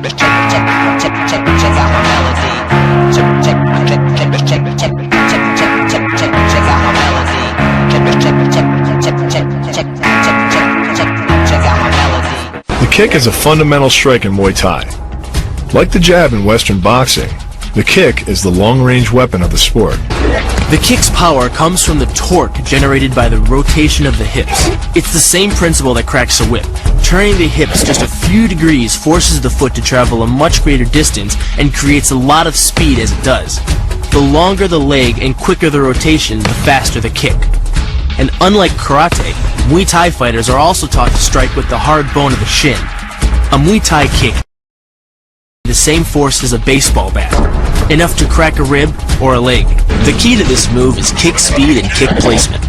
check out my melody. Check out my melody. The kick is a fundamental strike in Muay Thai. Like the jab in Western boxing, the kick is the long-range weapon of the sport. The kick's power comes from the torque generated by the rotation of the hips. It's the same principle that cracks a whip. Turning the hips just a few degrees forces the foot to travel a much greater distance and creates a lot of speed as it does. The longer the leg and quicker the rotation, the faster the kick. And unlike karate, Muay Thai fighters are also taught to strike with the hard bone of the shin. A Muay Thai kick the same force as a baseball bat, enough to crack a rib or a leg. The key to this move is kick speed and kick placement.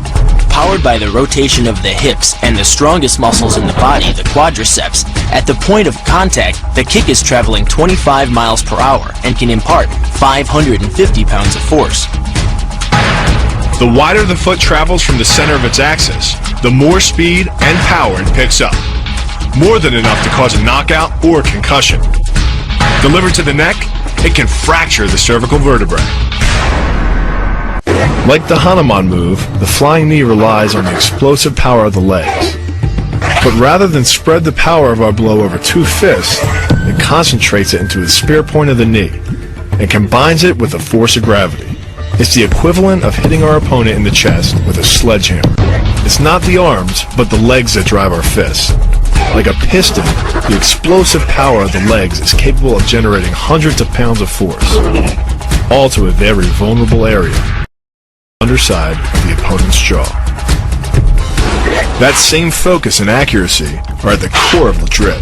Powered by the rotation of the hips and the strongest muscles in the body, the quadriceps, at the point of contact, the kick is traveling 25 miles per hour and can impart 550 pounds of force. The wider the foot travels from the center of its axis, the more speed and power it picks up. More than enough to cause a knockout or concussion. Delivered to the neck, it can fracture the cervical vertebrae. Like the Hanuman move, the flying knee relies on the explosive power of the legs. But rather than spread the power of our blow over two fists, it concentrates it into the spear point of the knee and combines it with the force of gravity. It's the equivalent of hitting our opponent in the chest with a sledgehammer. It's not the arms, but the legs that drive our fists. Like a piston, the explosive power of the legs is capable of generating hundreds of pounds of force, all to a very vulnerable area, underside of the opponent's jaw. That same focus and accuracy are at the core of the drip,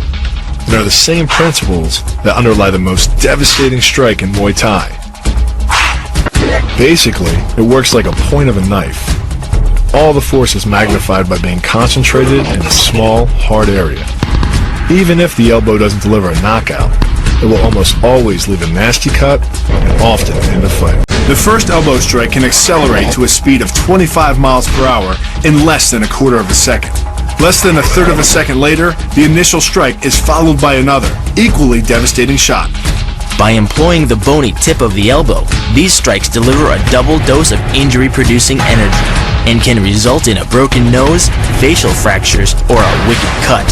and are the same principles that underlie the most devastating strike in Muay Thai. Basically, it works like a point of a knife. All the force is magnified by being concentrated in a small, hard area. Even if the elbow doesn't deliver a knockout, it will almost always leave a nasty cut and often end the fight. The first elbow strike can accelerate to a speed of 25 miles per hour in less than a quarter of a second. Less than a third of a second later, the initial strike is followed by another, equally devastating shot. By employing the bony tip of the elbow, these strikes deliver a double dose of injury-producing energy and can result in a broken nose, facial fractures, or a wicked cut.